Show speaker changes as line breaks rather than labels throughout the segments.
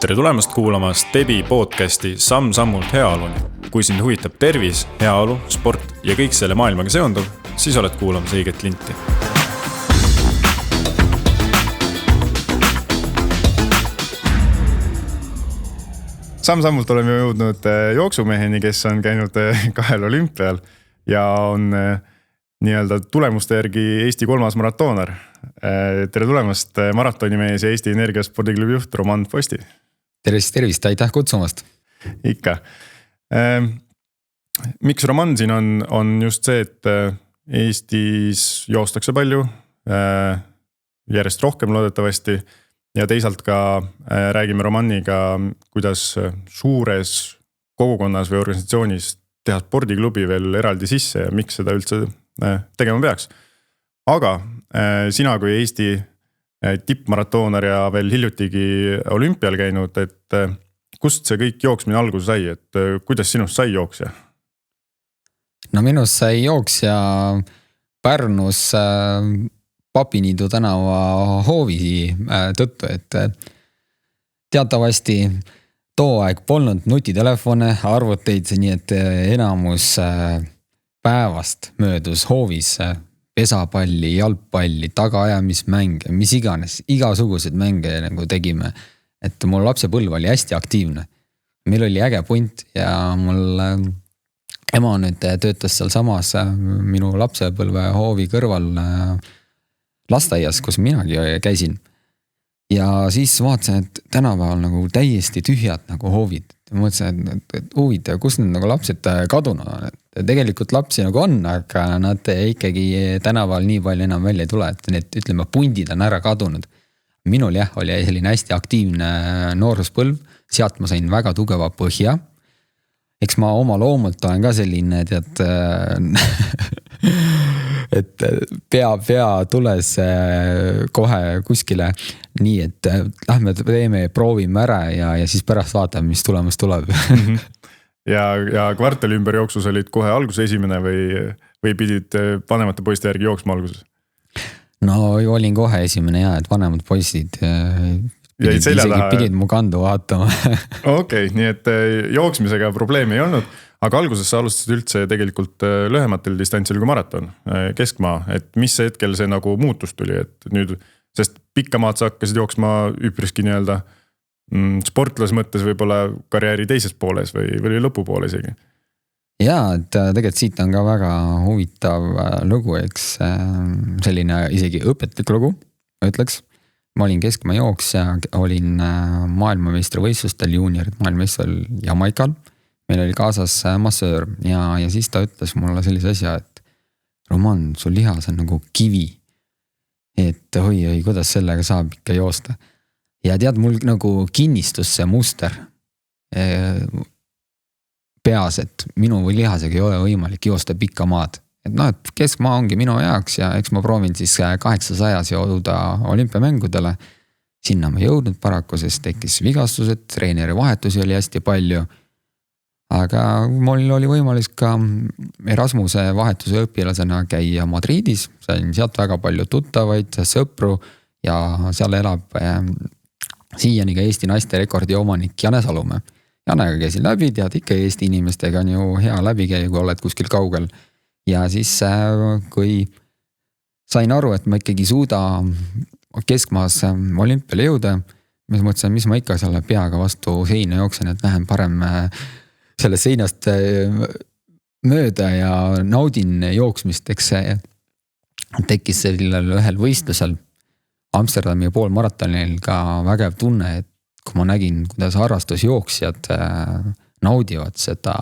Tere tulemast kuulama Stebi podcasti Samm-sammult heaoluni. Kui sind huvitab tervis, heaolu, sport ja kõik selle maailmaga seonduv, siis oled kuulamas õiget linti.
Samm-sammult oleme jõudnud jooksumeheni, kes on käinud 2 olümpial ja on nii-öelda tulemuste järgi Eesti 3. maratooner. Tere tulemast maratonimees ja Eesti Energia spordiklubi juht Roman Posti.
Tervist, aitäh kutsumast.
Ikka. Miks Roman siin on just see, et Eestis joostakse palju, järjest rohkem loodetavasti ja teisalt ka räägime Romaniga, kuidas suures kogukonnas või organisatsioonis teha spordiklubi veel eraldi sisse ja miks seda üldse tegema peaks. Aga sina kui Eesti tippmaratooner ja veel hiljutigi olümpial käinud, et kust see kõik jooksmine alguse sai, et kuidas sinust sai jooksja?
No minust sai jooksja Pärnus Papiniidu tänava hoovi tõttu, et teatavasti too aeg polnud nutitelefone, arvuteid, nii et enamus päevast möödus hoovis pesapalli, jalgpalli, tagaajamismänge, mis iganes, igasugused mänge nagu tegime. Et mul lapsepõlv oli hästi aktiivne. Meil oli äge punt ja mul ema nüüd töötas seal samas minu lapsepõlve hoovi kõrval lasteaias, kus minagi käisin. Ja siis vaatasin, et tänapäeval nagu täiesti tühjad nagu hoovid. Mõtlesin, et huvitav, kus need nagu lapsed kadunud on. Tegelikult lapsi nagu on, aga nad ikkagi tänapäeval nii palju enam välja ei tule, et need ütleme pundid on ära kadunud. Minul oli selline hästi aktiivne nooruspõlv, sealt ma sain väga tugeva põhja. Eks ma oma loomult olen ka selline, et pea tules kohe kuskile nii, et lähme teeme, proovime ära ja siis pärast vaatame, mis tulemus tuleb.
Ja kvartali ümber jooksus olid kohe alguse esimene või pidid vanemate poiste järgi jooksma alguses?
No olin kohe esimene ja, et vanemad poisid pidid mu kandu vaatama.
Okei, nii et jooksmisega probleemi ei olnud, aga alguses sa alustasid üldse tegelikult lühematel distantsil kui maraton, keskmaa, et mis hetkel see nagu muutus tuli, et nüüd, sest pikka maad sa hakkasid jooksma üpriski nii-öelda sportlas mõttes võib-olla karjääri teises pooles või lõpupoole isegi.
Jaa, et tegelikult siit on ka väga huvitav lugu, eks selline isegi õpetlik lugu, ütleks. Ma olin keskmaa jooksja, olin maailmameistrivõistlustel juuniorid maailmameistril Jamaikal. Meil oli kaasas massöör ja siis ta ütles mulle sellise asja, et Roman, sul lihas on nagu kivi. Et oi, kuidas sellega saab ikka joosta. Ja tead, mul nagu kinnistus see muster peas, et minu lihasega ei ole võimalik joosta pikka maad. Et et keskmaa ongi minu jaoks ja eks ma proovin siis 800 jõuda olümpiamängudele. Sinna ma jõudnud paraku, sest tekkis vigastused, treeneri vahetusi oli hästi palju. Aga mul oli võimalus ka Erasmuse vahetuse õpilasena käia Madridis. Sain sealt väga palju tuttavaid, sõpru ja seal elab siiani ka Eesti naiste rekordi omanik Jane Salume. Janega käisin läbi, tead ikka Eesti inimestega on ju hea läbikäia, kui oled kuskil kaugel. Ja siis kui sain aru, et ma ikkagi suuda keskmaas olümpiale jõuda, mis mõtlesin, mis ma ikka selle peaga vastu seina jooksen, et lähen parem selle seinast mööda ja naudin jooksmist, eks tekkis sellel ühel võistlusel Amsterdami poolmaratonil ka vägev tunne, et kui ma nägin, kuidas harrastusjooksjad naudivad seda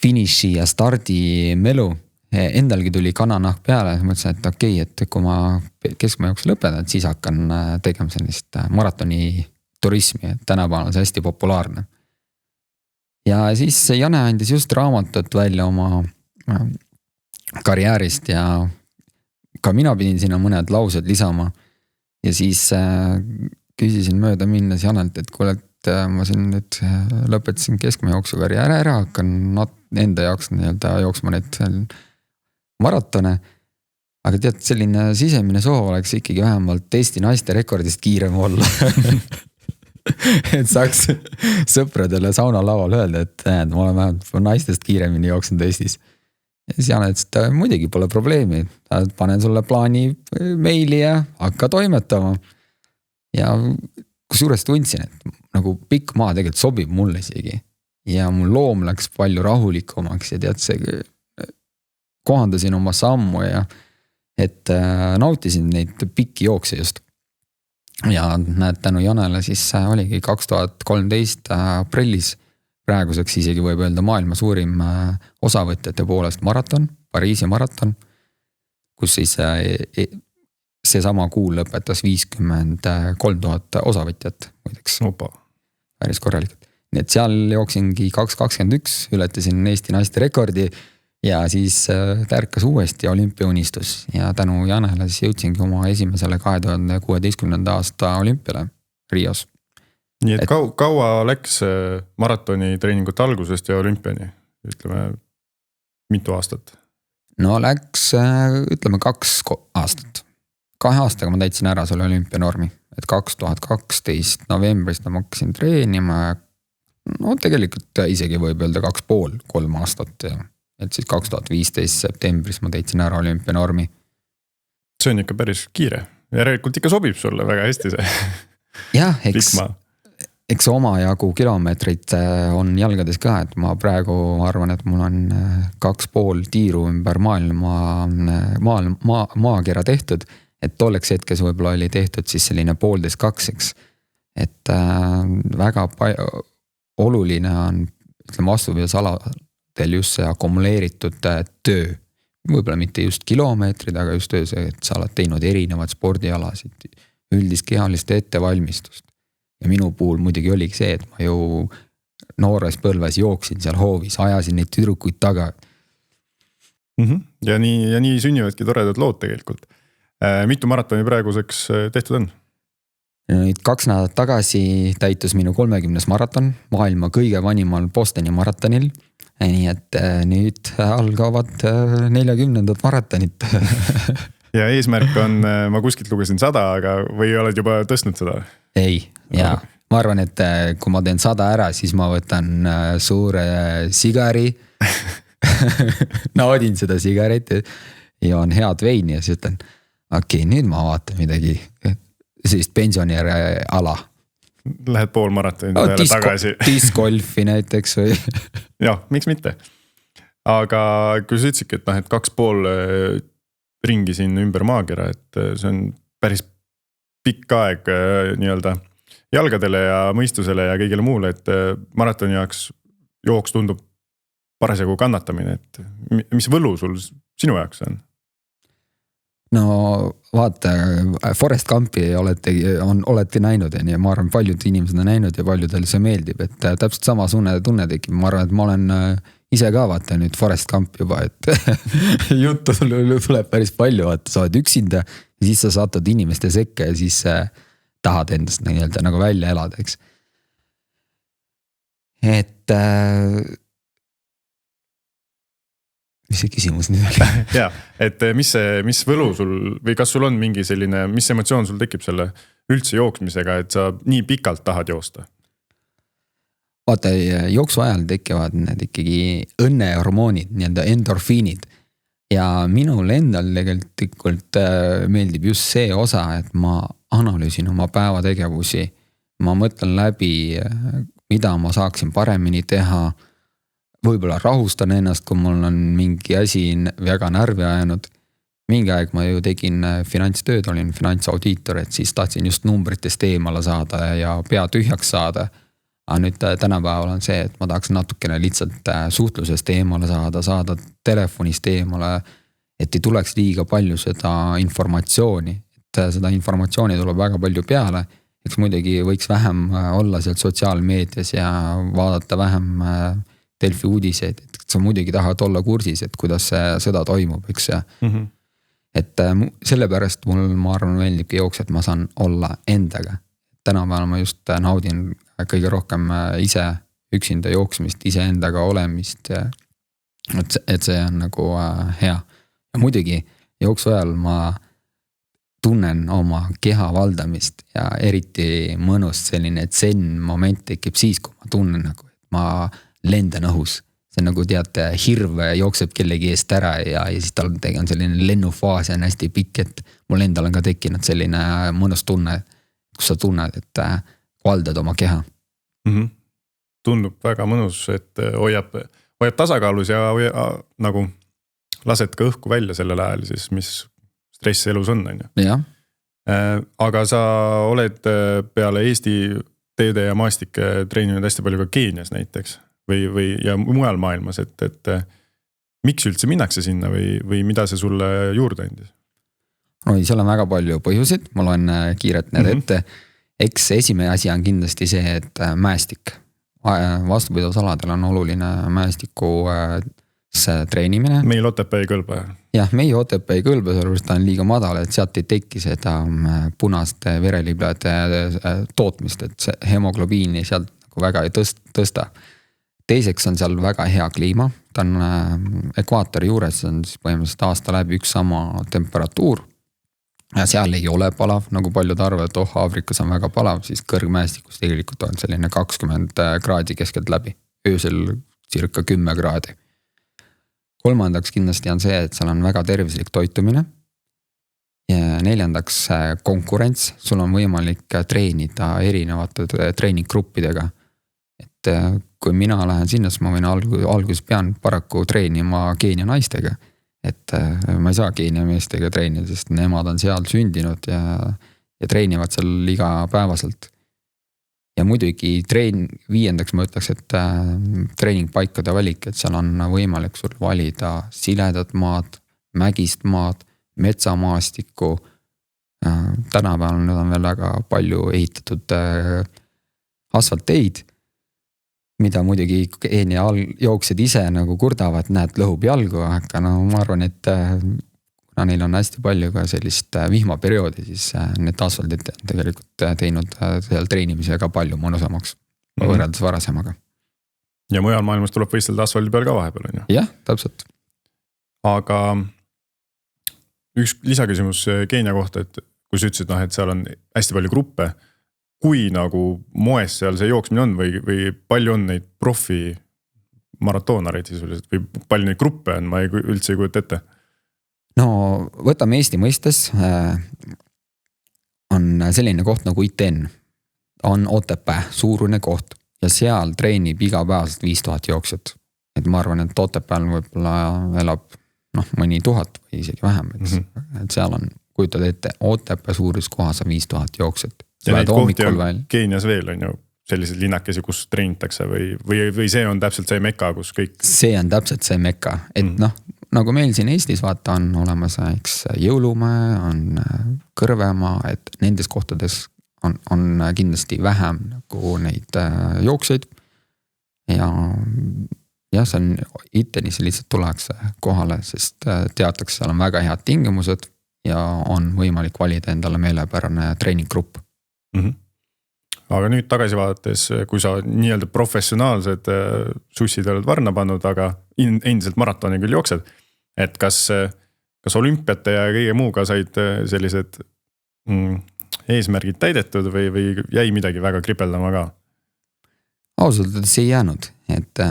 finiši ja stardi melu, endalgi tuli kananahk peale, mõtlesin, et okei, et kui ma keskmaa jooksu lõpetan, siis hakkan tegema sellist maratoni turismi, et tänapäeval on see hästi populaarne. Ja siis Jane andis just raamatut välja oma karjäärist ja ka mina pidin sinna mõned laused lisama ja siis küsisin mööda minnes Janelt, et kuule, ma siin nüüd lõpetasin keskmaa jooksu karjääri ära, hakkan enda jaoks jooksma need maratone aga tead, selline sisemine soov oleks ikkagi vähemalt Eesti naiste rekordist kiirem olla. Et saaks sõpradele saunalaval öelda, et ma olen vähemalt naistest kiiremini jooksnud Eestis. Ja siis Jaan ütles, et muidugi pole probleemi, panen sulle plaani meili ja hakka toimetama. Ja kusjuures tundsin, et nagu pikk maa tegelikult sobib mulle isegi. Ja mul loom läks palju rahulikumaks ja tead see, kohandasin oma sammu ja et nautisin neid pikki jookse just. Ja näed, tänu Janele siis oligi 2013 aprillis praeguseks isegi võib öelda maailma suurim osavõtjate poolest maraton, Pariisi maraton, kus siis see sama kuu lõpetas 53 000 osavõtjat, muideks. Päris korralikult. Nii et seal jooksingi 2.21, ületasin Eesti naiste rekordi ja siis tärkas uuesti olümpiaunistus ja tänu Janele siis jõudsingi oma esimesele 2016. aasta olümpiale Rios.
Nii et kaua läks maratoni treeningute algusest ja olümpiani, ütleme mitu aastat? No
läks, ütleme 2 aastat. 2 aastaga ma täitsin ära selle olümpianormi, et 2012 novembrist ma hakkasin treenima, no tegelikult isegi võib öelda 2,5-3 aastat ja et siis 2015 septembris ma täitsin ära olümpianormi.
See on ikka päris kiire. Järelikult ikka sobib sulle väga hästi see.
Jah, eks omajagu kilomeetrit on jalgades ka, et ma praegu arvan, et mul on 2,5 tiiru ümber maakera tehtud, et tolleks hetkes võib-olla oli tehtud siis selline 1,5-2, eks. Et väga oluline on, ütleme vastupidasaladel just see akumuleeritud töö. Võib-olla mitte just kilomeetrid, aga just töö see, et sa oled teinud erinevad spordialasid, üldist kehalist ettevalmistust. Ja minu puhul muidugi oligi see, et ma ju noores põlves jooksin seal hoovis, ajasin neid tüdrukuid taga.
Ja nii sünnivadki toredad lood tegelikult. Mitu maratoni praeguseks tehtud on?
Nüüd 2 nädalat tagasi täitus minu 30. maraton maailma kõige vanimal Bostoni maratonil. Nii et nüüd algavad 40. maratonit.
Ja eesmärk on, ma kuskilt lugesin 100, aga või oled juba tõstnud seda?
Ei, jaa. Ma arvan, et kui ma teen 100 ära, siis ma võtan suure sigari. Naudin seda sigaret ja on head veini ja siis ütlen, okei, nüüd ma vaatan midagi sellist pensionäri ala.
Lähed pool maratoni tagasi.
Discgolfi näiteks või?
Jah, miks mitte. Aga kui sa ütlesidki, et 2,5 ringi siin ümber maakera, et see on päris pikk aeg nii-öelda jalgadele ja mõistusele ja kõigile muule, et maratoni jaoks jooks tundub parasjagu kannatamine, et mis võlu sul sinu jaoks on?
No vaata, Forrest Gumpi olete näinud ja ma arvan, paljud inimesed on näinud ja paljudel see meeldib, et täpselt sama tunne tekib. Ma arvan, et ma olen ise ka vaata nüüd Forrest Gump juba, et juttu tuleb päris palju, vaata, sa oled üksinda ja siis sa satud inimeste sekka ja siis tahad endast nagu välja elada, eks. Et mis see küsimus nüüd oli?
Jaa, et mis võlu sul või kas sul on mingi selline, mis emotsioon sul tekib selle üldse jooksmisega, et sa nii pikalt tahad joosta?
Vaata, jooksu ajal tekivad need ikkagi õnnehormoonid, nii-enda endorfiinid. Ja minul endal tegelikult meeldib just see osa, et ma analüüsin oma päevategevusi. Ma mõtlen läbi, mida ma saaksin paremini teha. Võib-olla rahustan ennast, kui mul on mingi asi väga närvi ajanud. Mingi aeg ma ju tegin finantstööd, olin finantsaudiitor, et siis tahtsin just numbritest eemale saada ja pea tühjaks saada. Aga nüüd tänapäeval on see, et ma tahaks natukene lihtsalt suhtlusest eemale saada telefonist eemale, et ei tuleks liiga palju seda informatsiooni. Et seda informatsiooni tuleb väga palju peale. Eks muidugi võiks vähem olla seal sotsiaalmeedias ja vaadata vähem Delfi uudiseid, et sa muidugi tahad olla kursis, et kuidas seda toimub, eks ja. Et sellepärast mul, ma arvan, meeldibki jooks, et ma saan olla endaga. Tänapäeval ma just naudin kõige rohkem ise üksinda jooksmist, ise endaga olemist, et see on nagu hea. Ja muidugi jooksu ajal ma tunnen oma keha valdamist ja eriti mõnus selline zen moment tekib siis, kui ma tunnen nagu, et ma lendan õhus. See nagu teate, hirv jookseb kellegi eest ära ja siis tal on selline lennufaas ja on hästi pikk, et mul endal on ka tekkinud selline mõnus tunne, kus sa tunned, et valdad oma keha.
Tundub väga mõnus, et hoiab tasakaalus ja nagu lased ka õhku välja sellel ajal siis, mis stress elus on.
Jah.
Aga sa oled peale Eesti teede ja maastike treeninud hästi palju ka Keenias näiteks või ja mujal maailmas, et miks üldse minnakse sinna või mida see sulle juurde andis?
No seal on väga palju põhjusid, ma loen kiirelt need ette. Eks esimene asi on kindlasti see, et mäestik. Vastupidavusaladel on oluline mäestiku treenimine.
Meil Otepää ei kõlba.
Jah, meie Otepää ei kõlba, sellepärast ta on liiga madal, et sealt ei teki seda punaste vereliblade tootmist, et see hemoglobiini sealt nagu väga ei tõsta. Teiseks on seal väga hea kliima, ta on ekvaatori juures, on siis põhimõtteliselt aasta läbi üks sama temperatuur. Ja seal ei ole palav, nagu paljud arvavad, et Aafrikas on väga palav, siis kõrgmäestikus tegelikult on selline 20 kraadi keskelt läbi. Öösel circa 10 kraadi. Kolmandaks kindlasti on see, et seal on väga tervislik toitumine. Ja neljandaks konkurents, sul on võimalik treenida erinevate treeninggruppidega. Et kui mina lähen sinna, siis ma võin alguses pean paraku treenima Keenia naistega. Et ma ei saa Keenia meestega treenida, sest nemad on seal sündinud ja treenivad seal iga päevaselt. Ja muidugi viiendaks ma ütleks, et treeningpaikade valik, et seal on võimalik sul valida siledat maad, mägist maad, metsamaastikku. Tänapäeval nüüd on veel väga palju ehitatud asfalteid, mida muidugi Keenia jooksjad ise nagu kurdavad, näed lõhub jalgu, aga no ma arvan, et kuna neil on hästi palju ka sellist vihmaperioodi, siis need asfaldid tegelikult teinud seal treenimisega palju mõnusamaks võrreldes varasemaga.
Ja mujal maailmas tuleb võistelda asfaldi peal ka vahepeal, on ju?
Jah, täpselt.
Aga üks lisaküsimus Keenia kohta, et kui sa ütlesid, et seal on hästi palju gruppe, kui nagu moes seal see jooksmine on või palju on neid profi maratoonareid sisuliselt või palju neid gruppe on, ma üldse ei kujuta ette?
No võtame Eesti mõistes, on selline koht nagu ITN, on Otepää, suurune koht ja seal treenib igapäevaselt 5000 jooksjat. Et ma arvan, et Otepääl võib-olla elab mõni 1000 või isegi vähem, et seal on, kujutad ette, Otepää suurus kohas on 5000 jooksjat.
Ja neid kohti on Keenias veel on ju sellised linnakesi, kus treenitakse või see on täpselt see meka, kus kõik?
See on täpselt see meka, et nagu meil siin Eestis vaata on olemas Jõulumäe, on Kõrvemaa, et nendes kohtades on kindlasti vähem nagu neid jookseid ja see on ITNis lihtsalt tullakse kohale, sest teatakse, seal on väga head tingimused ja on võimalik valida endale meelepärane treeninggrupp.
Aga nüüd tagasi vaadates, kui sa nii-öelda professionaalsed sussid oled varna pannud, aga endiselt maratoni küll jooksed, et kas olümpiate ja kõige muuga said sellised eesmärgid täidetud või jäi midagi väga kripeldama ka?
Ausalt, et see ei jäänud, et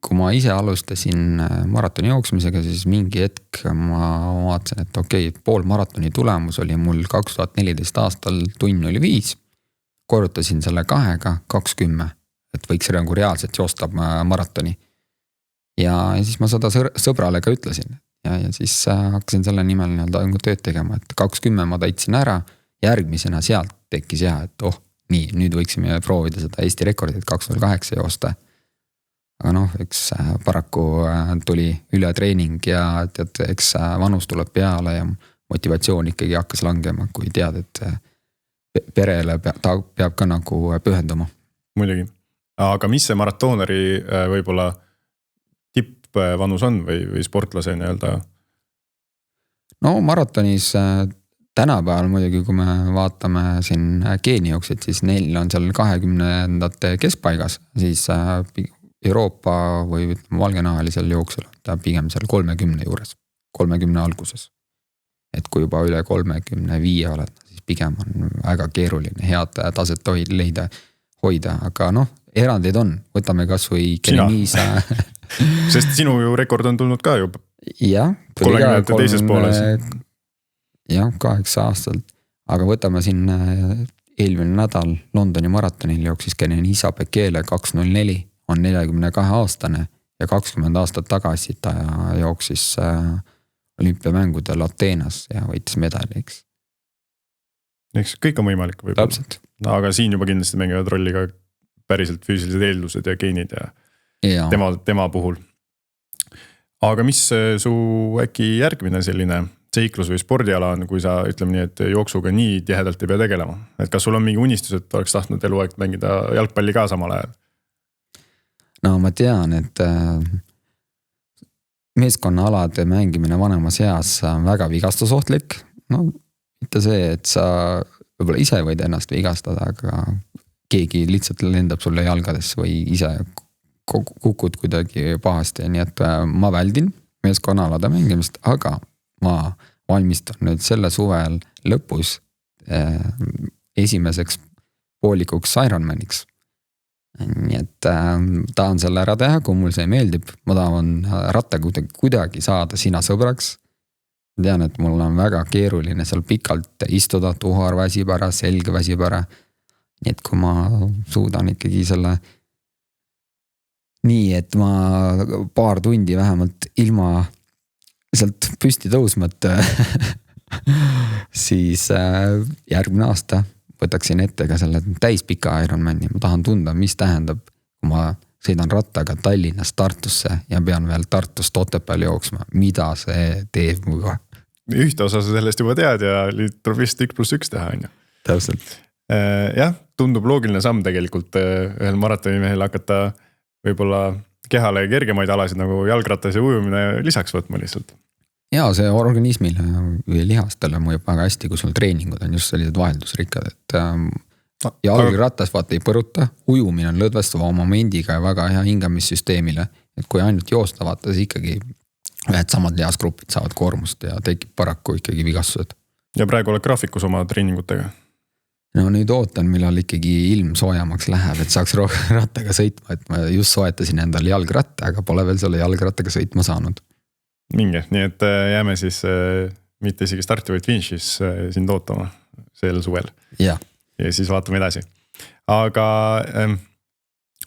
kui ma ise alustasin maratoni jooksmisega, siis mingi hetk ma vaatasin, et okei, pool maratoni tulemus oli mul 2014 aastal tunn oli 5. Korrutasin selle 2:20, et võiks nagu reaalselt joosta maratoni. Ja siis ma seda sõbrale ka ütlesin ja siis hakkasin selle nimel tööd tegema, et 2:10 ma täitsin ära, järgmisena sealt tekkis et nii, nüüd võiksime proovida seda Eesti rekordit 2:08 joosta. Aga eks paraku tuli üle treening ja eks vanus tuleb peale ja motivatsioon ikkagi hakkas langema, kui tead, et perele ta peab ka nagu pühenduma.
Muidugi. Aga mis see maratooneri võib-olla tippvanus on või sportlase nii-öelda?
No maratonis tänapäeval muidugi, kui me vaatame siin Keenia jooksjad, siis neil on seal 20. keskpaigas, siis Euroopa või valgenahalisel jooksul ta pigem seal 30 juures, 30 alguses. et kui juba üle 35 oled, siis pigem on väga keeruline head taset leida, hoida, aga erandid on, võtame kas või Keneniisa.
Sest sinu ju rekord on tulnud ka juba.
Jah.
30 teises pooles.
Jah, 8 aastalt, aga võtame siin eelmine nädal Londoni maratonil jooksis Keneniisa Bekele 2.04, on 42 aastane ja 20 aastat tagasi ta jooksis olümpiamängudel Ateenas ja võitis medaliks.
Eks kõik on võimalik võib-olla.
Täpselt.
No, aga siin juba kindlasti mängivad rolli ka päriselt füüsilised eeldused ja geenid ja tema puhul. Aga mis su äkki järgmine selline seiklus või spordiala on, kui sa ütleme nii, et jooksuga nii tihedalt ei pea tegelema? Et kas sul on mingi unistus, et oleks tahtnud eluaeg mängida jalgpalli ka samal ajal?
No ma tean, et meeskonnaalade mängimine vanemas eas on väga vigastusohtlik. No mitte see, et sa võib-olla ise võid ennast vigastada, aga keegi lihtsalt lendab sulle jalgadesse või ise kukud kuidagi pahasti. Nii et ma väldin meeskonnaalade mängimist, aga ma valmistan nüüd selle suvel lõpus esimeseks poolikuks Ironmaniks. Nii et tahan selle ära teha, kui mul see meeldib. Ma tahan rattaga kuidagi saada sina sõbraks. Ma tean, et mul on väga keeruline seal pikalt istuda, tuhar väsib ära, selg väsib ära. Nii et kui ma suudan ikkagi selle nii, et ma paar tundi vähemalt ilma sealt püsti tõusmata siis järgmine aasta võtaksin ette ka selle täispika Ironmani. Ma tahan tunda, mis tähendab, kui ma sõidan rattaga Tallinnast Tartusse ja pean veel Tartust Otepääle jooksma. Mida see teeb muga?
Ühte osa sa sellest juba tead ja tuleb vist 1+1 teha.
Täpselt.
Jah, tundub loogiline samm tegelikult ühel maratonimehel hakata võib-olla kehale kergemaid alasid nagu jalgratas ja ujumine lisaks võtma lihtsalt. Ja
see organismile või lihastele mõjub väga hästi, kui sul treeningud on just sellised vaheldusrikkad, et jalgratas vaata ei põruta, ujumine on lõdvestava momendiga ja väga hea hingamissüsteemile, et kui ainult joosta vaata, siis ikkagi ühed samad lihasgrupid saavad koormust ja tekib paraku ikkagi vigastused. Ja praegu oled graafikus oma treeningutega? No nüüd ootan, millal ikkagi ilm soojamaks läheb, et saaks rattaga sõitma, et ma just soetasin endal jalgratta, aga pole veel selle jalgrattaga sõitma saanud. Minge, nii et jääme siis mitte isegi starti, vaid finišis sind ootama sel suvel. Ja siis vaatame edasi. Aga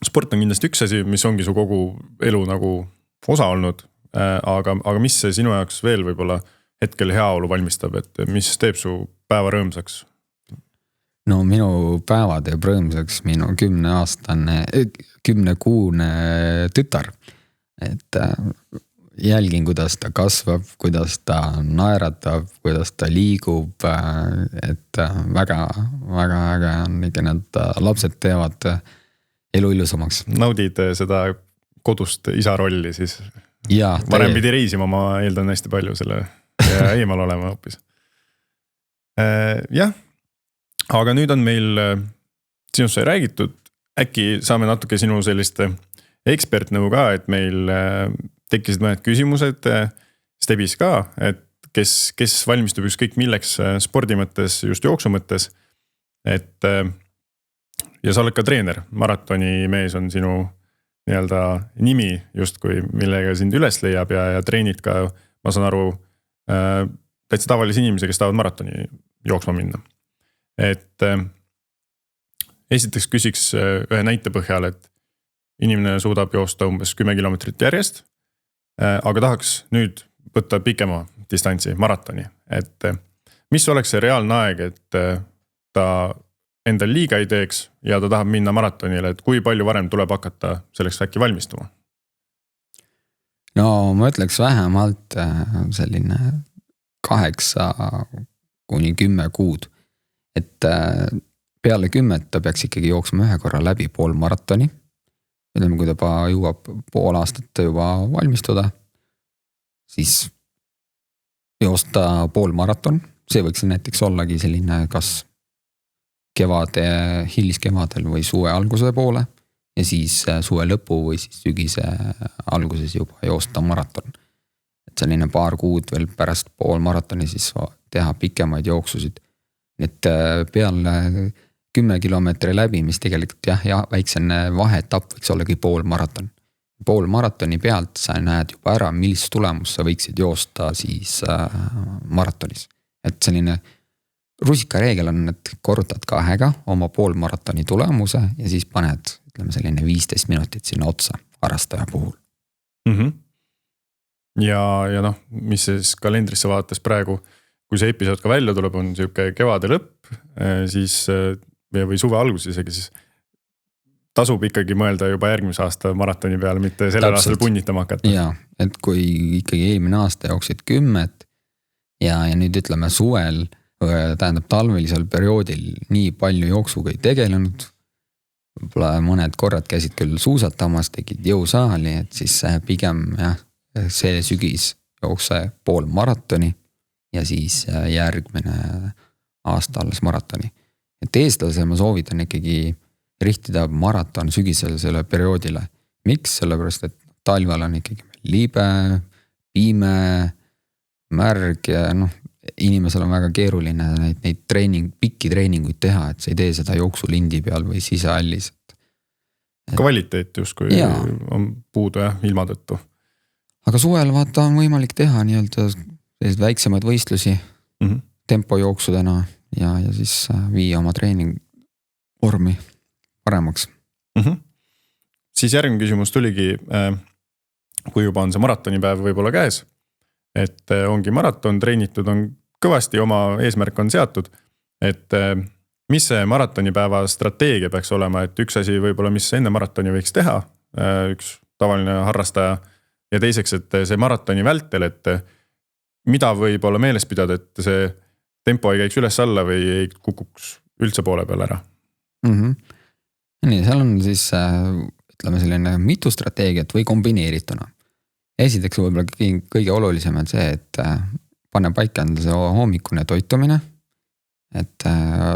sport on kindlasti üks asi, mis ongi su kogu elu nagu osa olnud, aga mis see sinu jaoks veel võib-olla hetkel heaolu valmistab, et mis teeb su päeva rõõmsaks? No minu päeva teeb rõõmsaks minu 10-kuune tütar, et jälgin, kuidas ta kasvab, kuidas ta naeratab, kuidas ta liigub, et väga äge on ikka need lapsed teevad elu ilusamaks. Naudid seda kodust isa rolli siis? Ja, varem pidi reisima, ma eeldan hästi palju selle ja eemal olema hoopis. Jah, aga nüüd on meil sinust sai räägitud, äkki saame natuke sinu sellist ekspertnõu ka, et meil tekkisid mõned küsimused Stebis ka, et kes valmistub ükskõik milleks spordi mõttes, just jooksu mõttes, et ja sa oled ka treener, maratoni mees on sinu nii-öelda nimi justkui, millega sind üles leiab ja treenid ka, ma saan aru, täitsa tavalisi inimesi, kes tahavad maratoni jooksma minna. Et esiteks küsiks ühe näite põhjal, et inimene suudab joosta umbes 10 kilomeetrit järjest, aga tahaks nüüd võtta pikema distantsi, maratoni. Et mis oleks see reaalne aeg, et ta endal liiga ei teeks ja ta tahab minna maratonile, et kui palju varem tuleb hakata selleks äkki valmistuma? No ma ütleks vähemalt selline 8 kuni 10 kuud. Et peale 10 ta peaks ikkagi jooksma ühe korra läbi pool maratoni. Ütleme, kui ta jõuab pool aastat juba valmistuda, siis joosta pool maraton. See võiks näiteks ollagi selline kas hiliskevadel või suve alguse poole ja siis suve lõpu või siis sügise alguses juba joosta maraton. selline paar kuud veel pärast poolmaratoni siis teha pikemaid jooksusid. Et peale 10 kilomeetri läbi, mis tegelikult ja väiksene vaheetapp võiks ollagi poolmaraton. Poolmaratoni pealt sa näed juba ära, millist tulemust sa võiksid joosta siis maratonis. Et selline rusikareegel on, et korrutad 2 oma poolmaratoni tulemuse ja siis paned, ütleme selline 15 minutit sinna otsa harrastaja puhul.
Ja noh, mis siis kalendrisse vaates praegu, kui see episood ka välja tuleb, on siuke kevade lõpp, siis või suve algus isegi, siis tasub ikkagi mõelda juba järgmise aasta maratoni peale, mitte sellel aastal punnitama hakata.
Ja, et kui ikkagi eelmine aasta jooksid 10 ja nüüd ütleme suvel, tähendab talvelisel perioodil nii palju jooksuga ei tegelenud, võib-olla mõned korrad käisid küll suusatamas, tegid jõusaali, et siis pigem see sügis jookse pool maratoni ja siis järgmine aasta alles maratoni. Et eestlase ma soovitan ikkagi rihtida maraton sügisele perioodile. Miks? Sellepärast, et talvel on ikkagi liibe, piime, märg ja inimesel on väga keeruline neid pikki treeninguid teha, et sa ei tee seda jooksulindi peal või sisehallis.
Kvaliteet justkui on puudu ilma tõttu.
Aga suvel vaata on võimalik teha nii-öelda sellised väiksemaid võistlusi tempojooksudena ja siis viia oma treening vormi paremaks.
Siis järgmine küsimus tuligi, kui juba on see maratonipäev võib-olla käes, et ongi maraton, treenitud on kõvasti, oma eesmärk on seatud, et mis see maratonipäeva strateegia peaks olema, et üks asi võib-olla, mis enne maratoni võiks teha, üks tavaline harrastaja ja teiseks, et see maratoni vältel, et mida võib olla meeles pidada, et see tempo ei käiks üles alla või ei kukuks üldse poole peal ära?
Nii, seal on siis ütleme selline mitu strateegiat või kombineerituna. Esiteks võib-olla kõige olulisem on see, et pane paika enda see hommikune toitumine, et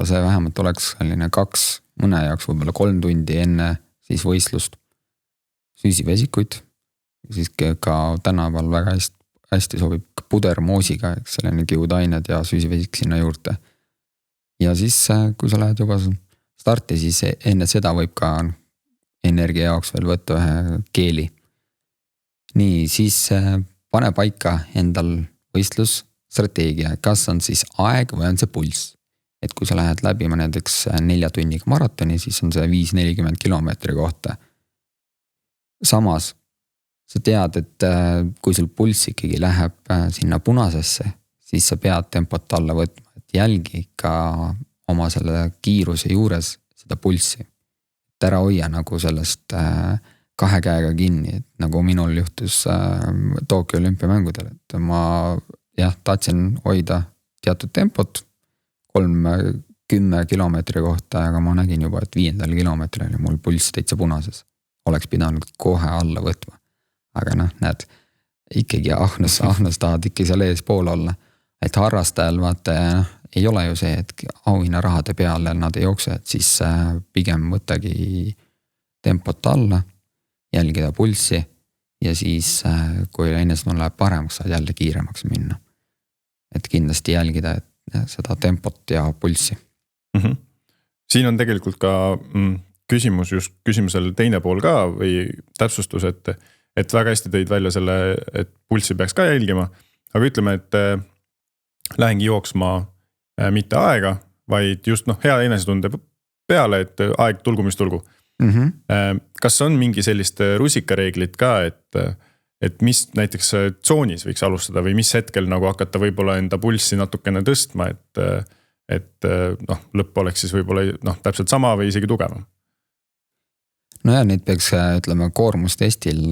see vähemalt oleks selline 2, mõne jaoks võib-olla 3 tundi enne siis võistlust süsivesikuid. Siis ka tänapäeval väga hästi sobib pudermoosiga, selline kiudained ja süsivesik sinna juurde. Ja siis, kui sa lähed juba starti, siis enne seda võib ka energia jaoks veel võtta ühe keeli. Nii, siis pane paika endal võistlusstrateegia, kas on siis aeg või on see pulss. Et kui sa lähed läbi näiteks 4 tunniga maratoni, siis on see 5-40 kilomeetri kohta. Samas, sa tead, et kui sul pulss ikkagi läheb sinna punasesse, siis sa pead tempot alla võtma, et jälgi ka oma selle kiiruse juures seda pulssi. Et ära hoia nagu sellest 2 käega kinni, et nagu minul juhtus Tokyo olümpiamängudel, et ma tahtsin hoida teatud tempot 3-10 kilomeetri kohta, aga ma nägin juba, et 5. kilomeetril oli mul pulss täitsa punases. Oleks pidanud kohe alla võtma. Aga näed, ikkagi ahnes tahad ikkagi seal ees pool olla. Et harrastajal vaata ei ole ju see, et auhinna rahade peale nad ei jookse, et siis pigem võttagi tempot alla, jälgida pulssi ja siis kui enestunne läheb paremaks, saad jälle kiiremaks minna. Et kindlasti jälgida seda tempot ja pulssi.
Siin on tegelikult ka küsimusel teine pool ka või täpsustus, et väga hästi tõid välja selle, et pulssi peaks ka jälgima, aga ütleme, et lähengi jooksma mitte aega, vaid just hea enesetunde peale, et aeg tulgu, mis tulgu. Kas on mingi sellist rusikareeglit ka, et mis näiteks tsoonis võiks alustada või mis hetkel nagu hakata võib-olla enda pulssi natukene tõstma, et lõpp oleks siis võib-olla täpselt sama või isegi tugevam?
No ja nüüd peaks, ütleme, koormustestil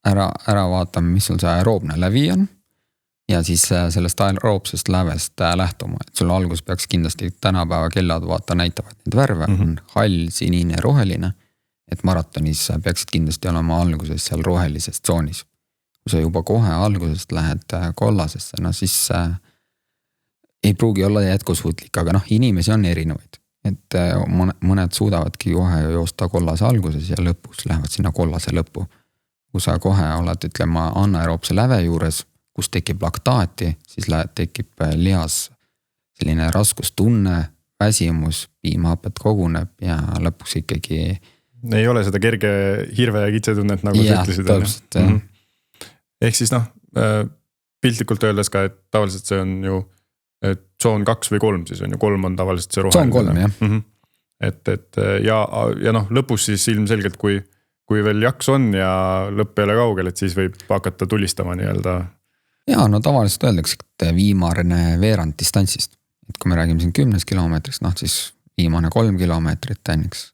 ära vaatama, mis sul see aeroobne lävi on ja siis sellest aeroobsest lävest lähtuma, et sul algus peaks kindlasti tänapäeva kellad vaata näitavad neid värve, on hall, sinine, roheline, et maratonis peaksid kindlasti olema alguses seal rohelises tsoonis. Kui sa juba kohe algusest lähed kollasesse, siis ei pruugi olla jätkusuutlik, aga inimesi on erinevaid. Et mõned suudavadki kohe joosta kollase alguses ja lõpus lähevad sinna kollase lõppu. kui sa kohe oled, ütleme, anaeroobse läve juures, kus tekib laktaati, siis tekib lihas selline raskustunne, väsimus, piimhapet koguneb ja lõpuks ikkagi.
Ei ole seda kerge hirve ja kitsetunnet, nagu sa ütlesid.
Täpselt, jah.
Ehk siis piltlikult öeldes ka, et tavaliselt see on ju tsoon 2 või 3, siis on ju 3 on tavaliselt see roheline.
Tsoon 3, jah.
Et ja lõpus siis ilmselgelt, kui veel jaks on ja lõpp ei ole kaugel, et siis võib hakata tulistama nii-öelda.
Ja no tavaliselt öeldakse, et viimane veerand distantsist. Et kui me räägime siin 10 kilomeetrist, siis viimane 3 kilomeetrit tänniks.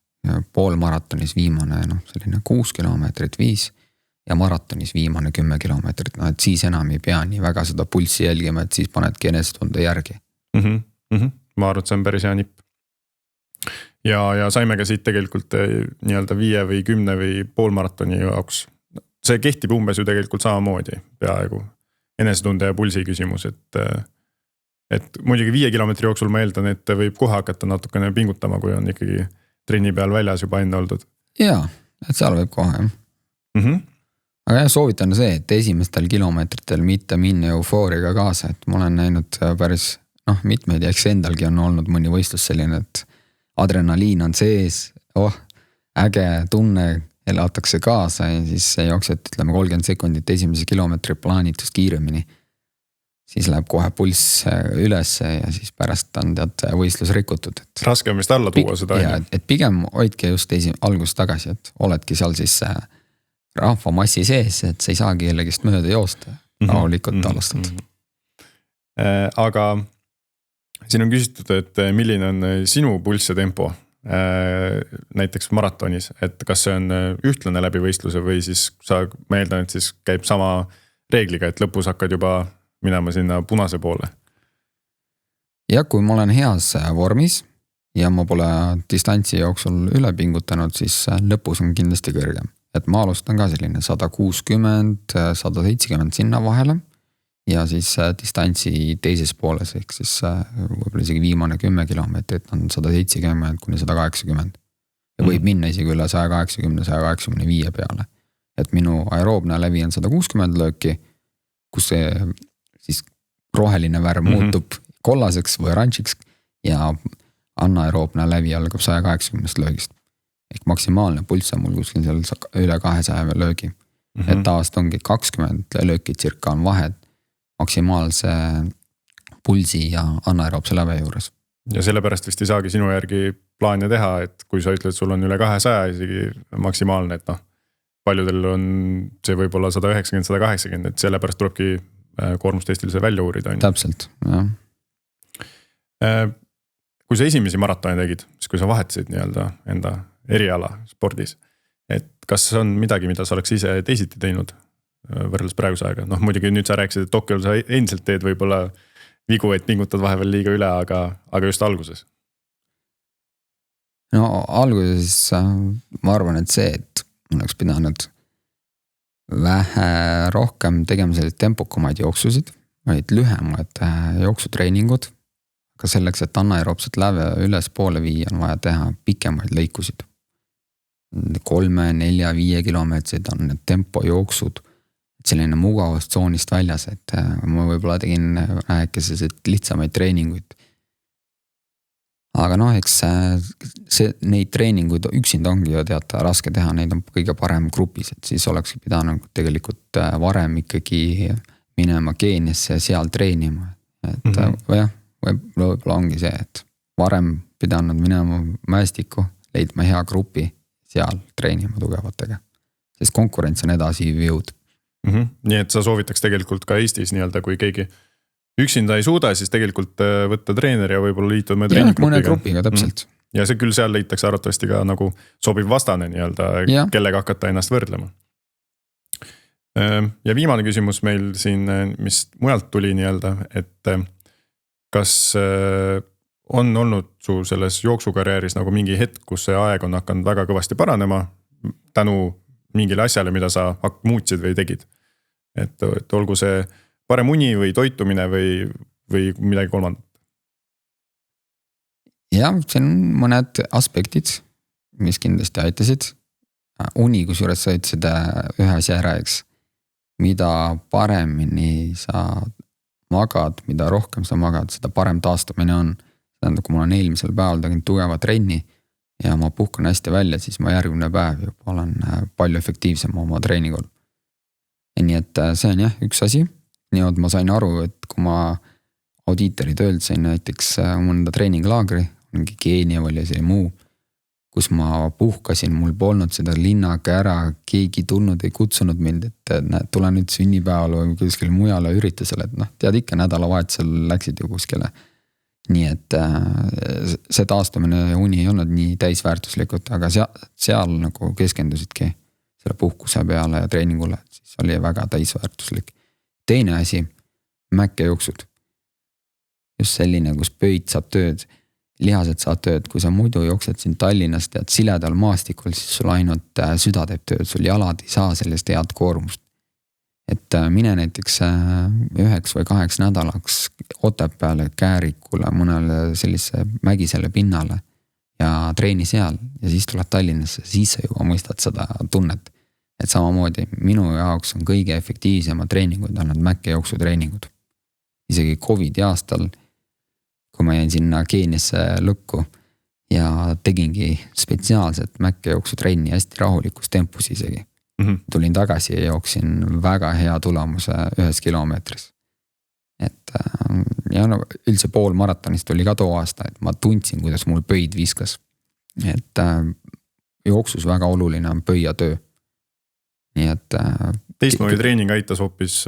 Pool maratonis viimane selline 6 kilomeetrit 5 ja maratonis viimane 10 kilomeetrit. Et siis enam ei pea nii väga seda pulssi jälgima, et siis panedki enesetunde järgi.
Ma arvan, et see on päris hea nipp. Ja saime ka siit tegelikult nii-öelda 5 või 10 või poolmaratoni jaoks. See kehtib umbes ju tegelikult samamoodi peaaegu enesetunde ja pulsi küsimus, et muidugi 5 kilomeetri jooksul ma eeldan, et võib kohe hakata natukene pingutama, kui on ikkagi trenni peal väljas juba enne oldud.
Jaa, et seal võib kohe. Aga jah, soovitan see, et esimestel kilomeetritel mitte minna eufooriga kaasa, et ma olen näinud päris mitmeid ja eks endalgi on olnud mõni võistlus selline, et adrenaliin on sees, äge tunne, elatakse kaasa ja siis jooksed, ütleme 30 sekundit esimese kilomeetri plaanitust kiiremini. Siis läheb kohe pulss üles ja siis pärast on võistlus rikutud.
Raske on vist alla tuua seda.
Ja, et pigem hoidke just algust tagasi, et oledki seal siis rahvamassi sees, et sa ei saa kellegist mööda joosta. Rahulikult alustad.
Aga siin on küsitud, et milline on sinu pulss ja tempo näiteks maratonis, et kas see on ühtlane läbi võistluse või siis ma eeldan, et siis käib sama reegliga, et lõpus hakkad juba minema sinna punase poole.
Ja kui ma olen heas vormis ja ma pole distantsi jooksul üle pingutanud, siis lõpus on kindlasti kõrgem. Et ma alustan ka selline 160, 170 sinna vahele ja siis distantsi teises pooles, ehk siis võib-olla isegi viimane 10 kilomeetrit on 170 kuni 180. Ja võib minna isegi üle 180-185 peale. Et minu aeroobne lävi on 160 lööki, kus see siis roheline värv muutub kollaseks või oranžiks ja anaeroobne lävi algab 180 löögist. Ehk maksimaalne pulss on mul kuskil seal üle 200 löögi. Et taast ongi 20 lööki cirka on vahed maksimaalse pulsi ja anaeroobse läve juures.
Ja sellepärast vist ei saagi sinu järgi plaane teha, et kui sa ütled, et sul on üle 200 isegi maksimaalne, et paljudel on see võib-olla 190-180, et sellepärast tulebki koormustestil see välja uurida.
Täpselt, jah.
Kui sa esimesi maratone tegid, siis kui sa vahetasid nii-öelda enda eriala spordis, et kas on midagi, mida sa oleks ise teisiti teinud võrreldes praeguse aega? Muidugi nüüd sa rääkisid, et Tokyol sa endiselt teed võib-olla vigu, et pingutad vahepeal liiga üle, aga just alguses.
No alguses ma arvan, et see, et oleks pidanud vähe rohkem tegema sellised tempokumaid jooksusid, vaid lühemad jooksutreeningud. Aga selleks, et anaeroobset läve üles poole viia, on vaja teha pikemaid lõikusid. 3, 4, 5 kilomeetrid on need tempojooksud, selline mugavustsoonist väljas, et ma võib-olla tegin vähekesed lihtsamaid treeninguid. Aga eks neid treeninguid üksinda ongi ju teata raske teha, neid on kõige parem grupis, et siis oleks pidanud tegelikult varem ikkagi minema Keeniasse ja seal treenima. Et jah, võib-olla ongi see, et varem pidanud minema mäestikku, leidma hea grupi, seal treenima tugevatega. Sest konkurents on edasi jõud.
Nii et sa soovitaks tegelikult ka Eestis nii-öelda, kui keegi üksinda ei suuda, siis tegelikult võtta treener ja võib-olla liitud mõne treeninggrupiga.
Mõne grupiga, täpselt.
Ja see küll seal leitakse arvatavasti ka nagu sobiv vastane nii-öelda, kellega hakata ennast võrdlema. Ja viimane küsimus meil siin, mis mujalt tuli nii-öelda, et kas on olnud su selles jooksukarjääris nagu mingi hetk, kus see aeg on hakanud väga kõvasti paranema tänu mingile asjale, mida sa muutsid või tegid. Et olgu see parem uni või toitumine või midagi kolmandat.
Ja, see on mõned aspektid, mis kindlasti aitasid. uni, kusjuures sa ütlesid ühe asja ära, eks. Mida paremini sa magad, mida rohkem sa magad, seda parem taastumine on. Tähendab, kui mul on eelmisel päeval tegin tugeva trenni ja ma puhkan hästi välja, siis ma järgmine päev juba olen palju efektiivsem oma treeningul. Nii et see on jah, üks asi. Niimoodi ma sain aru, et kui ma audiitori töölt sain näiteks mõnda treeninglaagri, mingi Keenia või selline muu, kus ma puhkasin, mul polnud seda linnaga ära, keegi tulnud, ei kutsunud mind, et näed, tule nüüd sünnipäeval või kuskil mujale üritusele, et tead ikka nädalavahetusel läksid ju kuskile. Nii et see taastumine ja uni ei olnud nii täisväärtuslikud, aga seal nagu keskendusidki selle puhkuse peale ja treeningule, siis oli väga täisväärtuslik. Teine asi, mäkkejooksud. Just selline, kus pöid saab tööd, lihased saab tööd, kui sa muidu jooksed siin Tallinnast tead siledal maastikul, siis sul ainult süda teeb tööd, sul jalad ei saa sellest head koormust. Et mine näiteks 9 või 8 nädalaks Otepääle, Käärikule, mõnele sellise mägisele pinnale ja treeni seal ja siis tuled Tallinnasse, siis sa juba mõistad seda tunnet. Et samamoodi minu jaoks on kõige efektiivsema treeningud on need mäkkejooksu treeningud. Isegi COVID aastal, kui ma jäin sinna Keeniasse lõkku ja tegingi spetsiaalset mäkkejooksu trenni hästi rahulikus tempus isegi. Tulin tagasi ja jooksin väga hea tulemuse 1 kilomeetris. Et ja üldse pool maratonist oli ka too aasta, et ma tundsin, kuidas mul pöid viskas. Et jooksus väga oluline on pöiatöö. Nii et
teistmoodi treening aitas hoopis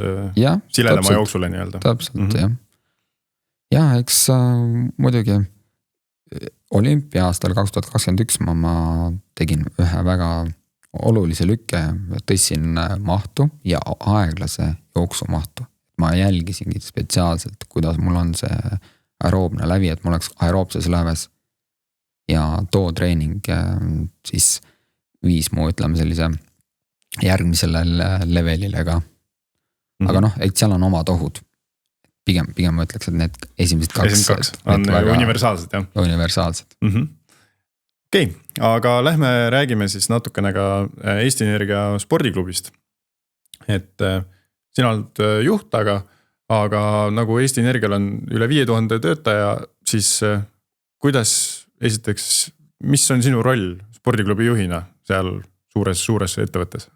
siledama jooksule nii-öelda.
Täpselt, jah. Ja eks muidugi olümpia aastal 2021 ma tegin ühe väga olulise lükke, tõssin mahtu ja aeglase jooksu mahtu. Ma jälgisingi spetsiaalselt, kuidas mul on see aeroobne läbi, et mul oleks aeroobses läves. Ja too treening siis viis mu ütleme sellise järgmisele levelile ka. Aga et seal on omad ohud. Pigem ma ütleks, et need esimesed kaks
on universaalsed, jah?
Universaalsed.
Okei, aga lähme räägime siis natukene ka Eesti Energia spordiklubist. Et sina oled juht, aga nagu Eesti Energial on üle 5000 töötaja, siis kuidas esiteks, mis on sinu roll spordiklubi juhina seal suures ettevõttes?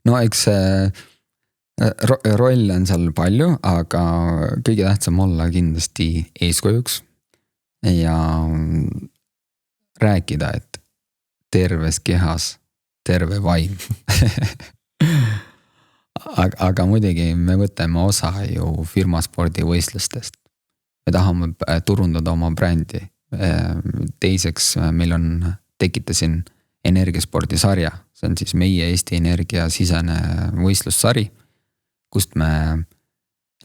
No eks roll on seal palju, aga kõige tähtsam olla kindlasti eeskujuks ja rääkida, et terves kehas terve vaim. aga muidugi me võtame osa ju firmaspordivõistlustest. Me tahame turundada oma brändi. Teiseks meil tekitasin energiaspordisarja. See on siis meie Eesti Energia sisene võistlussari, kust me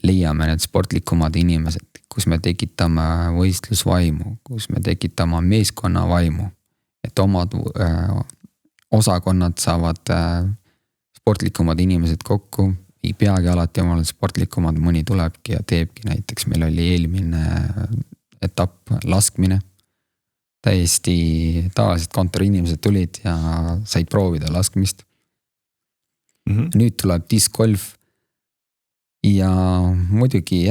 leiame need sportlikumad inimesed, kus me tekitame võistlusvaimu, kus me tekitame meeskonnavaimu, et omad osakonnad saavad sportlikumad inimesed kokku, ei peagi alati omale sportlikumad, mõni tulebki ja teebki, näiteks meil oli eelmine etapp laskmine, täiesti tavaliselt kontori inimesed tulid ja said proovida laskmist. Nüüd tuleb discgolf ja muidugi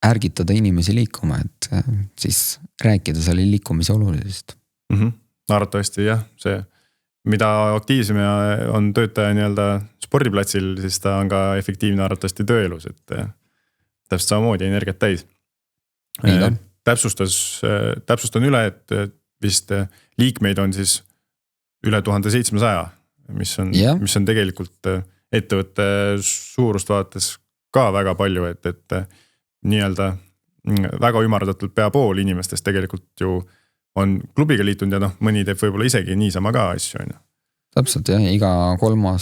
ärgitada inimesi liikuma, et siis rääkida selle liikumise olulisest.
Arvatavasti jah, see mida aktiivsem on töötaja nii-öelda spordiplatsil, siis ta on ka efektiivne arvatavasti tööelus, et täpselt samamoodi energiat täis. Täpsustan üle, et vist liikmeid on siis üle 1700, mis on tegelikult ettevõtte suurust vaadates ka väga palju, et nii-öelda väga ümardatult pea pool inimestest tegelikult ju on klubiga liitunud ja mõni teeb võib-olla isegi niisama ka asju.
Täpselt jah, iga 3.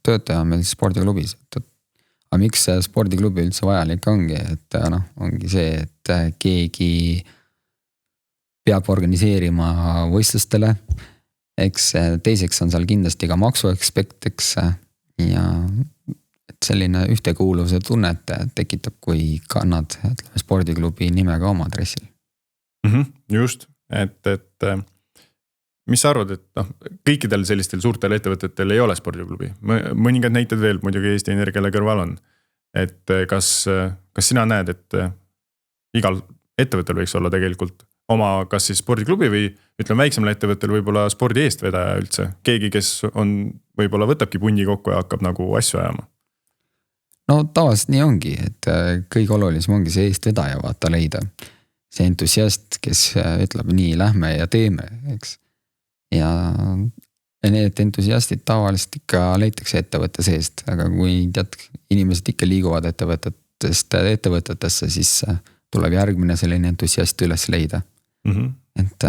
töötaja on meil spordiklubis. Aga miks spordiklubi üldse vajalik ongi, et ongi see, et keegi peab organiseerima võistlustele, eks teiseks on seal kindlasti ka maksuekspekt, eks ja selline ühtekuuluvuse tunnet tekitab, kui kannad spordiklubi nimega oma adressil.
Just, et mis sa arvad, et kõikidel sellistel suurtel ettevõtetel ei ole spordiklubi? Mõningad näited veel muidugi Eesti Energiale kõrval on. Et kas sina näed, et igal ettevõttel võiks olla tegelikult oma kas siis spordiklubi või ütleme väiksemal ettevõttel võib-olla spordi eestvedaja üldse? Keegi, kes on võib-olla võtabki pundi kokku ja hakkab nagu asju ajama?
No tavaliselt nii ongi, et kõige olulisem ongi see eestvedaja vaata leida. See entusiast, kes ütleb nii lähme ja teeme, eks. Ja need entusiastid tavaliselt ikka leitakse ettevõtte seest, aga kui inimesed ikka liiguvad ettevõtetesse, siis tuleb järgmine selline entusiast üles leida. Et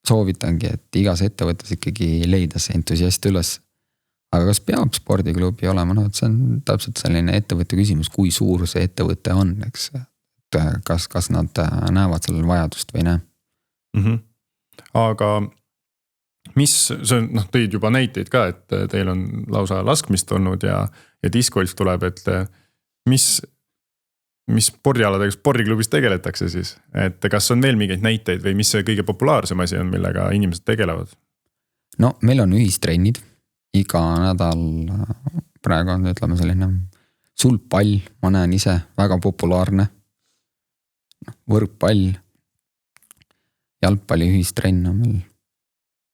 soovitangi, et igas ettevõttes ikkagi leida see entusiast üles. Aga kas peab spordiklubi olema? No, see on täpselt selline ettevõtte küsimus, kui suur see ettevõte on, eks. Kas nad näevad sellel vajadust või näe.
Aga mis, tõid juba näiteid ka, et teil on lausa laskmist olnud ja discgolf tuleb, et mis spordialadega spordiklubis tegeletakse siis? Et kas on veel mingeid näiteid või mis see kõige populaarsem asi on, millega inimesed tegelevad?
No meil on ühistrennid. Iga nädal praegu on, ütleme selline sulgpall, ma näen ise väga populaarne. Võrkpall, jalgpalli ühistrenn on meil.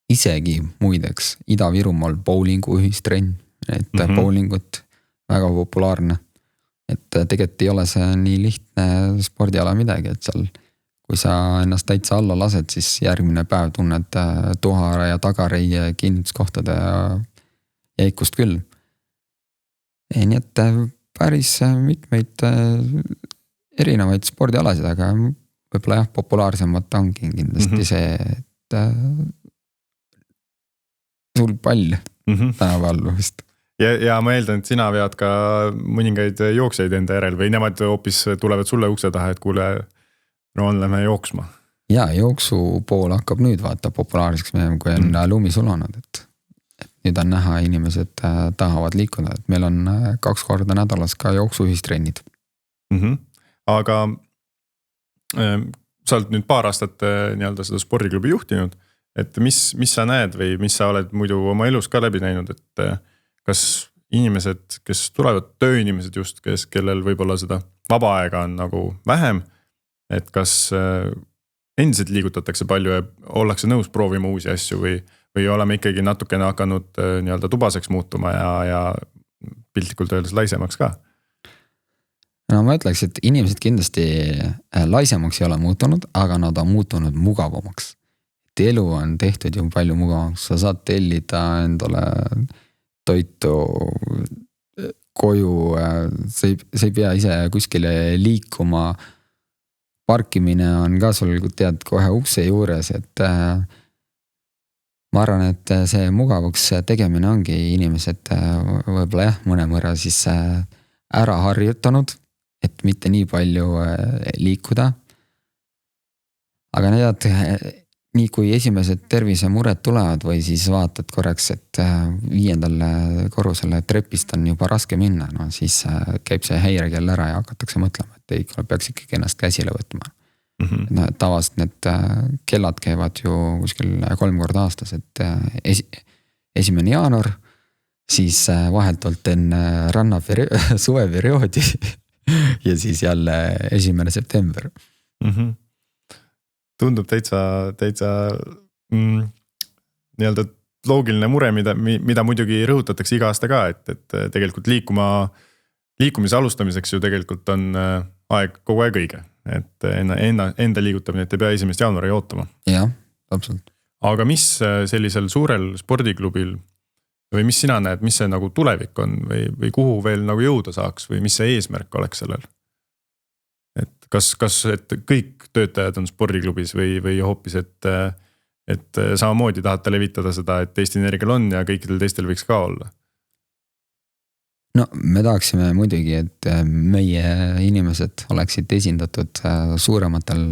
Isegi muideks Ida-Virumaal bowlingu ühistrenn, et bowlingut väga populaarne. Et tegelikult ei ole see nii lihtne spordiala midagi, et seal, kui sa ennast täitsa alla lased, siis järgmine päev tunned tuhara ja tagareie kinnituskohtade jäikust küll. Nii et päris mitmeid erinevaid spordialasid, aga võib-olla jah, populaarsemad ongi kindlasti see, et sulgpall tänaval vist.
Ja ma eeldan, et sina vead ka mõningaid jookseid enda järel või nemad hoopis tulevad sulle ukse taha, et kuule, no on lähme jooksma.
Ja jooksu pool hakkab nüüd vaata populaarseks minema, kui on lumi sulanud, et nüüd on näha, inimesed tahavad liikuda, et meil on 2 korda nädalas ka jooksuühistrennid.
Aga sa oled nüüd paar aastat nii-öelda seda spordiklubi juhtinud, et mis sa näed või mis sa oled muidu oma elus ka läbi näinud, et kas inimesed, kes tulevad tööinimesed just, kellel võib-olla seda vaba aega on nagu vähem, et kas endiselt liigutatakse palju ja ollakse nõus proovima uusi asju või oleme ikkagi natukene hakanud nii-öelda tubaseks muutuma ja piltlikult öeldes laisemaks ka?
No ma ütleks, et inimesed kindlasti laisemaks ei ole muutunud, aga nad on muutunud mugavamaks. Et elu on tehtud ju palju mugavamaks, sa saad tellida endale toitu koju, sa ei pea ise kuskile liikuma, parkimine on ka sul tead kohe ukse juures, et ma arvan, et see mugavaks tegemine ongi inimesed võib-olla jah, mõne mõra siis ära harjutanud, et mitte nii palju liikuda. Aga need nii kui esimesed tervisemured tulevad või siis vaatad korraks, et 5. korrusele trepist on juba raske minna, no siis käib see häirekell ära ja hakatakse mõtlema, et ei, peaks ikkagi ennast käsile võtma. No, tavaliselt need kellad käivad ju kuskil 3 korda aastas, et 1. jaanuar, siis vahetult enne suveperioodi ja siis jälle 1. september.
Tundub täitsa nii-öelda loogiline mure, mida muidugi rõhutatakse iga aasta ka, et tegelikult liikumise alustamiseks ju tegelikult on aeg kogu aeg õige, et enda liigutamine, et ei pea 1. jaanuari ootama.
Jah, absoluut.
Aga mis sellisel suurel spordiklubil või mis sina näed, mis see nagu tulevik on või kuhu veel nagu jõuda saaks või mis see eesmärk oleks sellel? Et kas et kõik töötajad on spordiklubis või hoopis, et samamoodi tahate levitada seda, et Eesti Energial on ja kõikidel teistel võiks ka olla?
No me tahaksime muidugi, et meie inimesed oleksid esindatud suurematel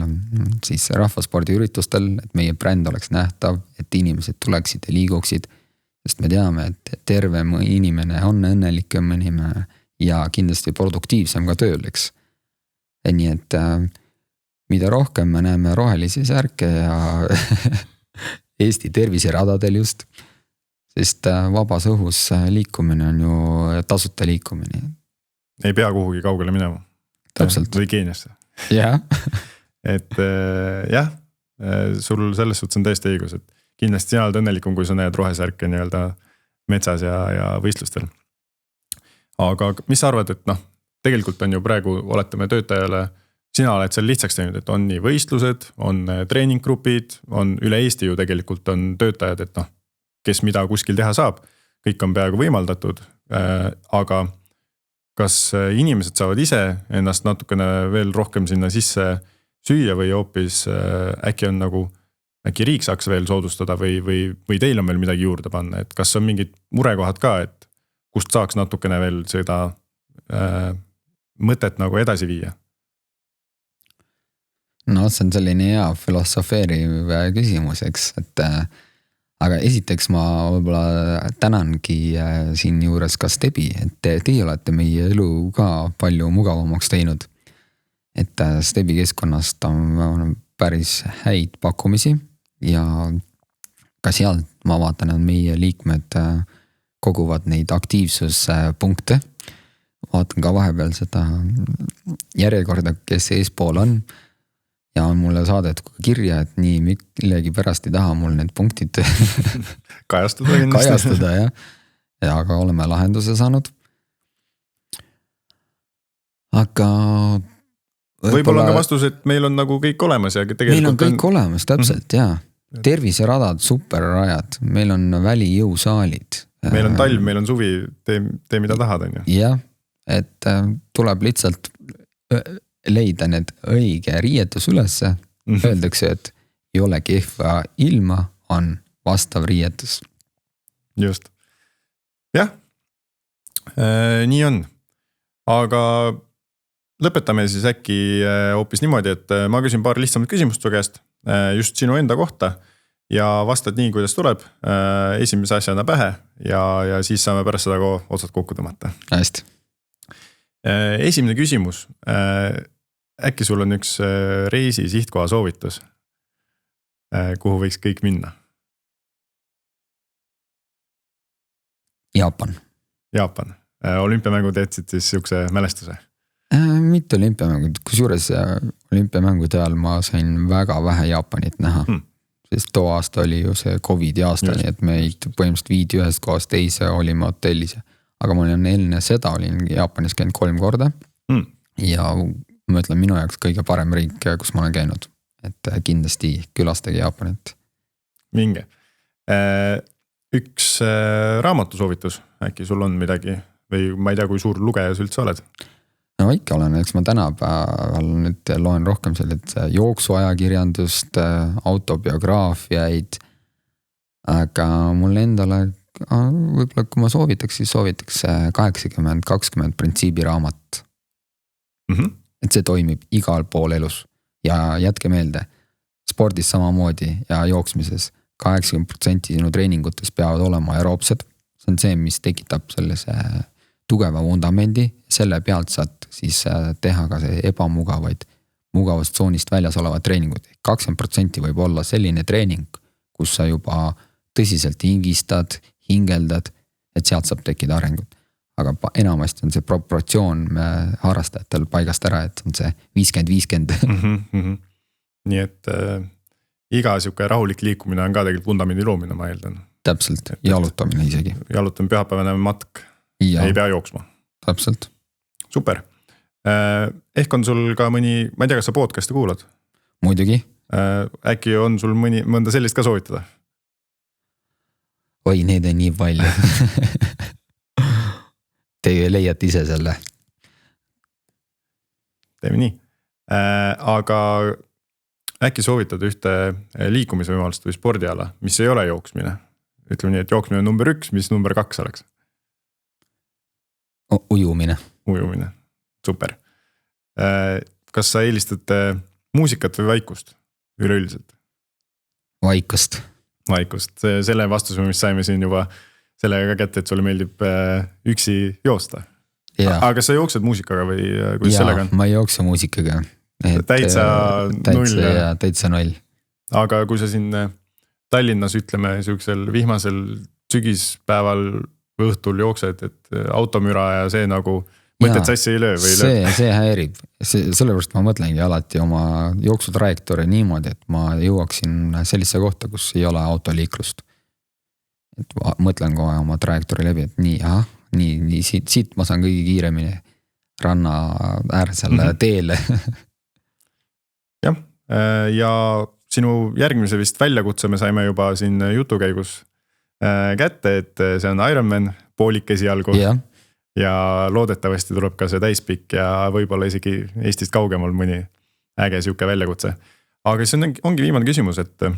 siis rahvaspordiüritustel, et meie bränd oleks nähtav, et inimesed tuleksid ja liiguksid, sest me teame, et tervem inimene on õnnelikum inimene ja kindlasti produktiivsem ka tööl, eks. Nii et mida rohkem me näeme rohelisi särke Eesti terviseradadel just. Sest vabas õhus liikumine on ju tasuta liikumine.
Ei pea kuhugi kaugele minema.
Täpselt.
Või Keeniasse.
Jah.
Et jah, sul selles suhtes on täiesti õigus, et kindlasti sina oled õnnelikum, kui sa näed rohesärke nii-öelda metsas ja võistlustel. Aga mis sa arvad, et tegelikult on ju praegu, oletame töötajale, sina oled seal lihtsaks teinud, et on nii võistlused, on treeninggrupid, on üle Eesti ju tegelikult on töötajad, et kes mida kuskil teha saab, kõik on peaaegu võimaldatud, aga kas inimesed saavad ise ennast natukene veel rohkem sinna sisse süüa või hoopis äkki on nagu, äkki riik saaks veel soodustada või teil on veel midagi juurde panna, et kas on mingid murekohad ka, et kust saaks natukene veel seda mõtet nagu edasi viia?
No see on selline hea filosofeeriv küsimus, eks, et aga esiteks ma võib-olla tänangi siin juures ka Stebi, et teie olete meie elu ka palju mugavamaks teinud. Et Stebi keskkonnast on päris häid pakkumisi ja ka sealt ma vaatan, et meie liikmed koguvad neid aktiivsuspunkte. Vaatan ka vahepeal seda järjekorda, kes eespool on. Ja on mulle saadetud kirja, et nii millegi pärast ei taha mul need punktid kajastada, jah. Ja aga oleme lahenduse saanud. Aga
võib-olla on ka vastus, et meil on nagu kõik olemas ja tegelikult
meil on kõik olemas, täpselt, jah. Terviseradad, superrajad, meil on välijõusaalid.
Meil on talv, meil on suvi, tee mida tahad, on ju.
Jah, et tuleb lihtsalt leida need õige riietus ülesse. Öeldakse, et ei ole kehva ilma, on vastav riietus.
Just. Jah, nii on. Aga lõpetame siis äkki hoopis niimoodi, et ma küsin paar lihtsamat küsimust su käest just sinu enda kohta ja vastad nii, kuidas tuleb esimese asjana pähe ja siis saame pärast seda otsad kokku tõmmata.
Hästi.
Esimene küsimus. Äkki sul on üks reisi sihtkoha soovitus, kuhu võiks kõik minna?
Jaapan.
Jaapan. Olümpiamängud jätsid siis siukse mälestuse?
Mitte olümpiamängud, kusjuures olümpiamängude ajal ma sain väga vähe Jaapanit näha. Sest too aasta oli ju see COVID aasta, nii et meid põhimõtteliselt viidi ühest kohast teise, olime hotellis. Aga ma olin enne seda, olin Jaapanis käinud 3 korda ja ma ütlen minu jaoks kõige parem riik, kus ma olen käinud. Et kindlasti külastage Jaapanit.
Minge. Üks raamatusoovitus, äkki sul on midagi või ma ei tea, kui suur lugeja sa üldse oled?
No ikka olen, eks ma tänapäeval nüüd loen rohkem sellet jooksuajakirjandust, autobiograafiaid, aga mulle endale võib-olla kui ma soovitaks, siis soovitaks 80-20 printsiibi raamat. Et see toimib igal pool elus ja jätke meelde, spordis samamoodi ja jooksmises 80% sinu treeningutes peavad olema aeroobsed. See on see, mis tekitab sellise tugeva vundamendi, selle pealt saad siis teha ka see ebamugavaid, mugavast tsoonist väljas olevad treeningud. 20% võib olla selline treening, kus sa juba tõsiselt hingistad, hingeldad, et sealt saab tekkida arengut. Aga enamasti on see proportsioon harrastajatel paigast ära, et on see 50-50.
Nii et iga siuke rahulik liikumine on ka tegelikult vundamendi loomine, ma eeldan.
Täpselt, jalutamine isegi.
Jalutamine pühapäevane matk, ei pea jooksma.
Täpselt.
Super. Ehk on sul ka mõni, ma ei tea, kas sa podcasti kuulad?
Muidugi.
Äkki on sul mõnda sellist ka soovitada?
Oi, need on nii palju. Teie leiate ise selle.
Teeme nii. Aga äkki soovitad ühte liikumisvõimalust või spordiala, mis ei ole jooksmine? Ütleme nii, et jooksmine on number 1, mis number 2 oleks?
Ujumine.
Ujumine, super. Kas sa eelistad muusikat või vaikust üleüldiselt?
Vaikust.
Vaikust, selle vastuse, mis saime siin juba sellega kätte, et sulle meeldib üksi joosta. Aga kas sa jooksed muusikaga või kuidas sellega on?
Ma ei jookse muusikaga.
Täitsa 0.
Täitsa 0.
Aga kui sa siin Tallinnas ütleme siuksel vihmasel sügispäeval või õhtul jooksed, et automüra ja see nagu mõtted sassi ei löö või ei löö?
See häirib, sellepärast ma mõtlengi alati oma jooksutrajektoori niimoodi, et ma jõuaksin sellise kohta, kus ei ole autoliiklust. Et mõtlen kohe oma trajektoori läbi, et nii, siit ma saan kõige kiiremini ranna äärsele teele.
Jah, ja sinu järgmise vist väljakutse me saime juba siin jutu käigus kätte, et see on Ironman poolik esialgu ja loodetavasti tuleb ka see täispikk ja võib-olla isegi Eestist kaugemal mõni äge siuke väljakutse. Aga see ongi viimane küsimus, et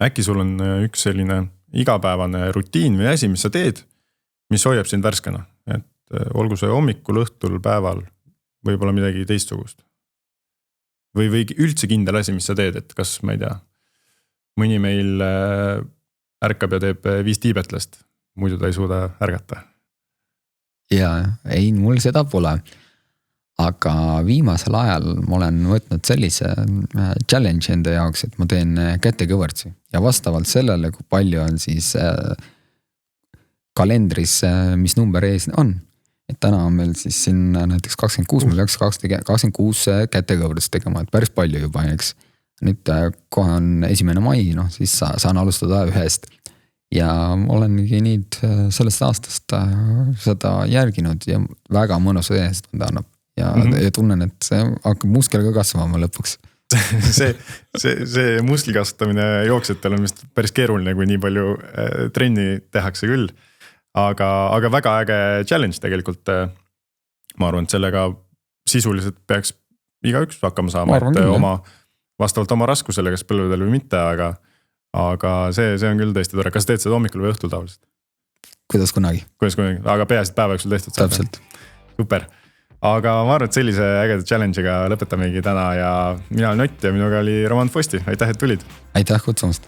äkki sul on üks selline igapäevane rutiin või asi, mis sa teed, mis hoiab sind värskena, et olgu see hommikul, õhtul, päeval, võib-olla midagi teistsugust. Või üldse kindel asi, mis sa teed, et kas, ma ei tea, mõni meil ärkab ja teeb 5 tiibetlast, muidu ta ei suuda ärgata.
Jaa, ei, mul seda pole. Aga viimasel ajal ma olen võtnud sellise challenge enda jaoks, et ma teen kätekõvõrdsi. Ja vastavalt sellele, kui palju on siis kalendris, mis number ees on. Et täna on meil siis siin näiteks 26, meil peaks 26 kätekõvõrdsi tegema, et päris palju juba, eks. Nüüd kohe on 1. mai, siis saan alustada 1. Ja olengi nüüd sellest aastast seda järginud ja väga mõnus enestunde annab. Ja tunnen, et see hakkab muskel ka kasvama lõpuks.
see muskli kasvatamine jooksjatel on vist päris keeruline, kui nii palju trenni tehakse küll. Aga väga äge challenge tegelikult. Ma arvan, et sellega sisuliselt peaks igaüks hakkama saama, vastavalt oma raskusele, kas põlvedel või mitte, aga see on küll tõesti tore. Kas teed seda hommikul või õhtul tavaliselt?
Kuidas kunagi.
Aga peaasi, et päeva jooksul tehtud.
Täpselt.
Super. Aga ma arvan, et sellise ägeda challenge'iga lõpetamegi täna ja mina olen Ott ja minuga oli Roman Fosti. Aitäh, et tulid.
Aitäh kutsumast.